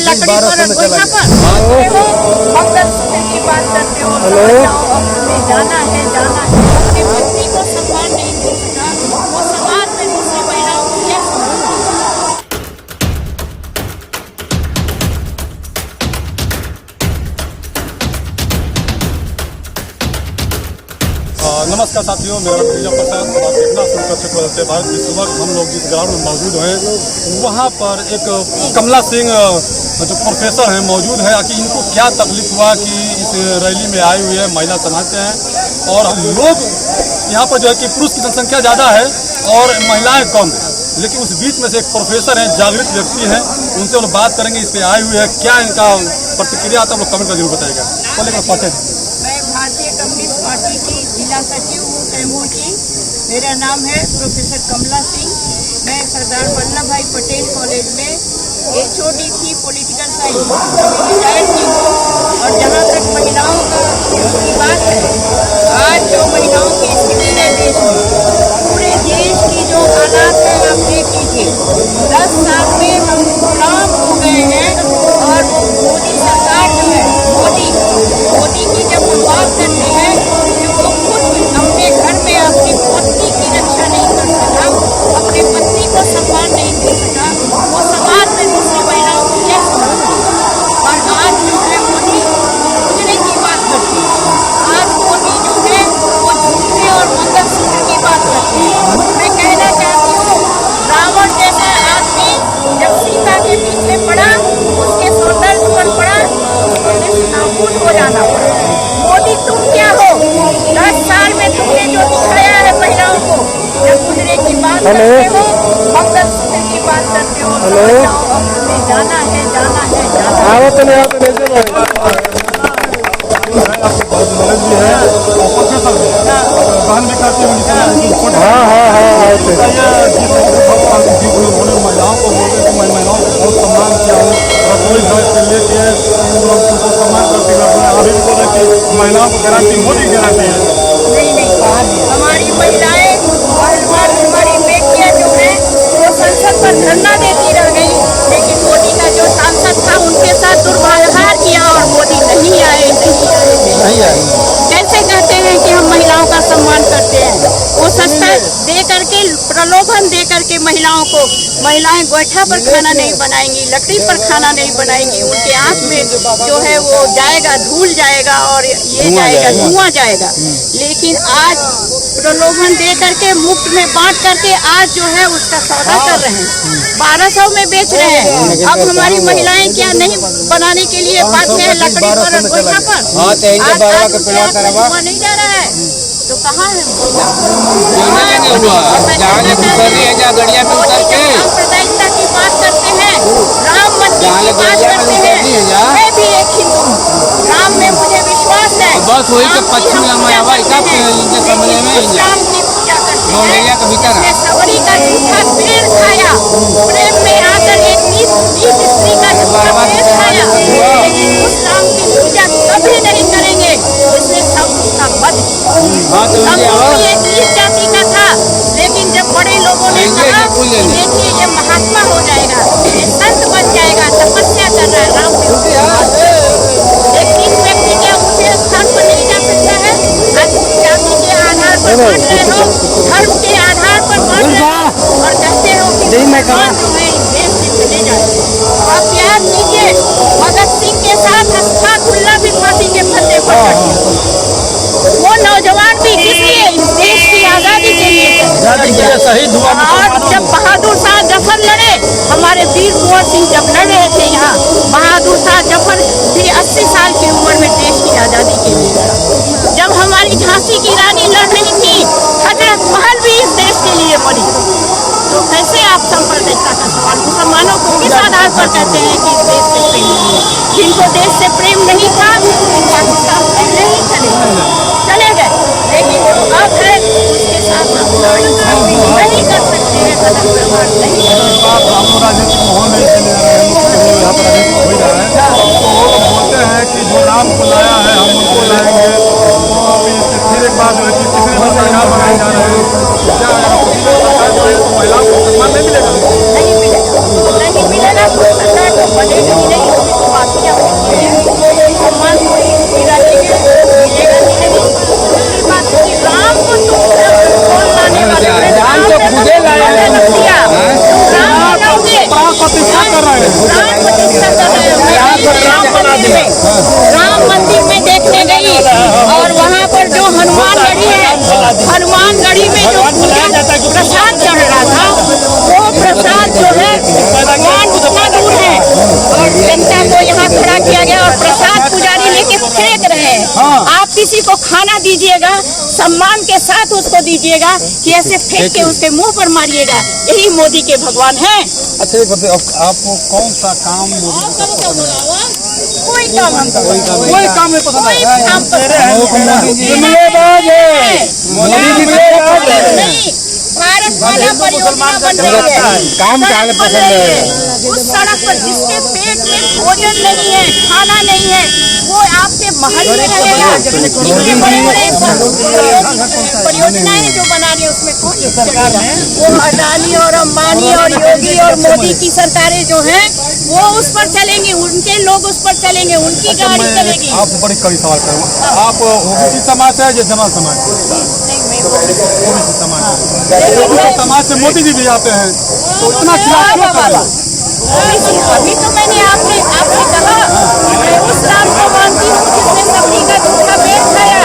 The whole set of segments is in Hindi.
लकड़ी पर गोइठा पर वो मंगलसूत्र की बात करते हो। जाना है अपनी पत्नी को सम्मान नहीं दे सका, वो समाज में दूसरी महिलाओं को क्या नमस्कार साथियों, मेरा नाम विजय प्रसाद और आप देखना शुरू कर चुके हैं भारत। इस वक्त हम लोग जिस ग्राउंड में मौजूद हैं वहाँ पर एक कमला सिंह जो प्रोफेसर हैं मौजूद है कि इनको क्या तकलीफ हुआ कि इस रैली में आए हुए महिला समाज हैं और लोग यहाँ पर जो है कि पुरुष की जनसंख्या ज़्यादा है और महिलाएं कम हैं, लेकिन उस बीच में से एक प्रोफेसर हैं, जागृत व्यक्ति हैं, उनसे हम बात करेंगे। इस पर आए हुए हैं, क्या इनका प्रतिक्रिया आता है, लोग कमेंट कर जरूर बताएगा। मैं भारतीय कम्युनिस्ट पार्टी की जिला सचिव हूँ कैमूर की। मेरा नाम है प्रोफेसर कमला सिंह। मैं सरदार वल्लभ भाई पटेल कॉलेज में HOD थी पॉलिटिकल साइंस रिटायर्ड की हूँ। और जहाँ तक महिलाओं की बात है, आज जो महिलाओं की स्थिति है देश में, पूरे देश की जो हालात है आप देख लीजिए। 10 साल में हम गुलाम हो गए हैं और मोदी सरकार जो है मोदी की जब हम बात करते हैं कि वो खुद अपने घर में अपनी पत्नी की रक्षा नहीं कर सका, अपने पत्नी को सम्मान नहीं दे सका, वो समाज में दूसरी महिलाओं को क्या समझता। और आज जो है मोदी उजड़े की बात करते हैं, आज मोदी जो है वो झूठे और मंगलसूत्र की बात करते हैं। मैं कहना चाहती हूँ, रावण जैसा आदमी जब सीता के पीछे पड़ा, उसके सौंदर्य पर पड़ा, उसको नाबूद हो जाना पड़ा। मोदी तुम क्या हो? 10 साल में तुमने जो दिखाया है महिलाओं को, जब उजड़े की बात करते हो, मंगलसूत्र की बात करते हो, जाना है महिलाओं को बोलते कि मैं महिलाओं को बहुत सम्मान किया हूँ, रसोई घर से लेके उनको सम्मान करती हूँ। अभी भी बोला कि महिलाओं को गारंटी मोदी गारंटी है। नहीं, हमारी महिलाएं हमारी बेटियां जो है वो संसद पर धरना देती रह गई, लेकिन मोदी का जो सांसद था उनके साथ दुर्व्यवहार किया और मोदी नहीं आए। कैसे कहते हैं कि हम महिलाओं का सम्मान करते हैं? वो सस्ता दे करके, प्रलोभन दे करके महिलाओं को, महिलाएं गोइठा पर खाना नहीं बनाएंगी, लकड़ी पर खाना नहीं बनाएंगी, उनके आंख में जो है वो जाएगा, धूल जाएगा और ये जाएगा, धुआं जाएगा। लेकिन आज प्रलोभन दे करके, मुफ्त में बांट करके आज जो है उसका सौदा कर रहे हैं, 1200 में बेच रहे हैं। अब हमारी महिलाएं क्या नहीं बनाने के लिए बात में लकड़ी पर गोइठा पर नहीं जा रहा है तो कहाँ है? सांप्रदायिकता की बात करते हैं, राम मंदिर की बात करते हैं। मैं भी एक हिंदू हूँ, राम में मुझे विश्वास है। बस वही तो पश्चिम इस्लाम की पूजा करते हैं। सवरी का झूठा पेड़ खाया, प्रेम में आकर एक नीच स्त्री का झूठा पेड़ खाया, लेकिन उस राम की पूजा कभी नहीं करेंगे। इसने सब उसका वध किया। एक नीच जाति का था, लेकिन जब बड़े लोगों ने कहा देखिए ये महात्मा हो जाएगा, ये संत बन जाएगा, तपस्या कर रहा है, राम एक नीच व्यक्ति क्या ऊंचे स्थान पर नहीं जा सकता है? आज जाति के आधार पर बांट रहे हो, धर्म के आधार पर बांट रहे हो और कहते हो कि मुसलमान जो है इस देश से चले जाए। आप याद कीजिए, भगत सिंह के साथ अस्थाकुल्ला भी फांसी के फंदे पर चढ़े। वो नौजवान भी किसलिए? इस देश की आजादी के लिए शहीद हुआ। और जब बहादुर शाह जफर लड़े, हमारे वीर कुंवर सिंह जब लड़ रहे थे यहाँ, बहादुर शाह जफर भी 80 साल की उम्र में देश की आजादी के लिए लड़ा। जब हमारी झांसी की रानी लड़ रही थी, हजरत महल भी इस देश के लिए मरी। तो कैसे आप सांप्रदायिकता का सवाल? मुसलमानों को किस आधार पर कहते हैं कि इस देश से प्रेम नहीं है? जिनको देश से प्रेम नहीं था पाकिस्तान पहले ही चले गए, लेकिन जो अब है उसके साथ नहीं कर सकते हैं, गलत व्यवहार नहीं। राजनीतिक माहौल में यहाँ पर हो रहा है, तो वो लोग बोलते हैं कि जो राम को लाया है हम उनको लाएंगे। तो अभी फिर एक बात है कि कितने सरकार बनाए जा रहे हैं, क्या सरकार जो है महिलाओं को सम्मान नहीं मिलेगा? नहीं मिलेगा, तो सरकार तो बनेगी नहीं। सम्मान के साथ उसको दीजिएगा कि ऐसे फेंक के उसके मुंह पर मारिएगा। यही मोदी के भगवान हैं। अच्छा एक बताइए, आपको कौन सा काम मोदी जी का पसंद है? कोई काम हमको कोई काम नहीं पसंद कोई है? काम पसंद नहीं। भारत माला परियोजना बन रही है, काम क्या पसंद है? उस सड़क पर जिसके पेट में भोजन नहीं है, खाना नहीं है, वो आपके महल में रहेगा। इतने बड़े-बड़े परियोजनाएं जो बना रही है उसमें कोई सरकार वो अडानी और अंबानी और योगी और मोदी की सरकारें जो हैं वो उस पर चलेंगी, उनके लोग उस पर चलेंगे, उनकी गाड़ी चलेगी। आपसे बड़ी कड़ी सवाल करूँ, आप ओबीसी समाज से या जनरल समाज से? ओबीसी समाज से। ओबीसी समाज से मोदी जी भी आते हैं, तो इतना खिलाफ क्यों कर रहे हैं? अभी तो मैंने आपसे कहा मैं उस काम को मानती हूँ जिसने सब्जी का झूठा पेट खाया,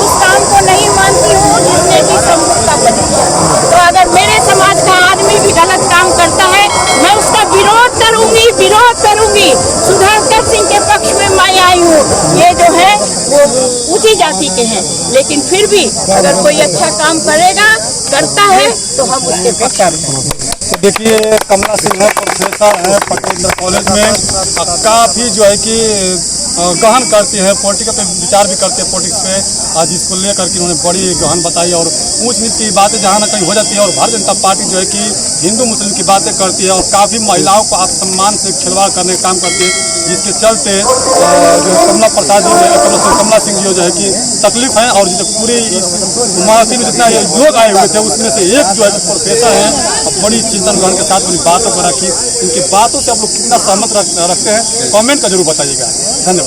उस काम को नहीं मानती हूँ जिसने की समझौता कर दिया। तो अगर मेरे समाज का आदमी भी गलत काम करता है मैं उसका विरोध करूंगी, विरोध करूंगी। सुधाकर सिंह के पक्ष में मैं आई हूँ। ये जो है वो ऊंची जाति के हैं, लेकिन फिर भी अगर कोई अच्छा काम करता है तो हम उसके पक्ष में। तो देखिए कमला सिंह है, प्रोफेसर है पटेल कॉलेज में, काफ़ी जो है कि गहन करती है पॉलिटिक्स पे, विचार भी करते हैं पॉलिटिक्स पे। आज इसको लेकर के उन्होंने बड़ी गहन बताई और ऊंच नीच की बातें जहाँ न कहीं हो जाती है और भारतीय जनता पार्टी जो है कि हिंदू मुस्लिम की बातें करती है और काफ़ी महिलाओं को आत्मसम्मान से खिलवाड़ करने का काम करती है, जिसके चलते जो कमला सिंह जी जो है कि तकलीफ है। और जो पूरी महाराष्ट्र में जितना लोग आए हुए थे उसमें से एक जो है प्रोफेसर है, बड़ी चिंतन ग्रहण के साथ अपनी बातों को रखी। इनकी बातों से आप लोग कितना सहमत रखते हैं कमेंट का जरूर बताइएगा। धन्यवाद।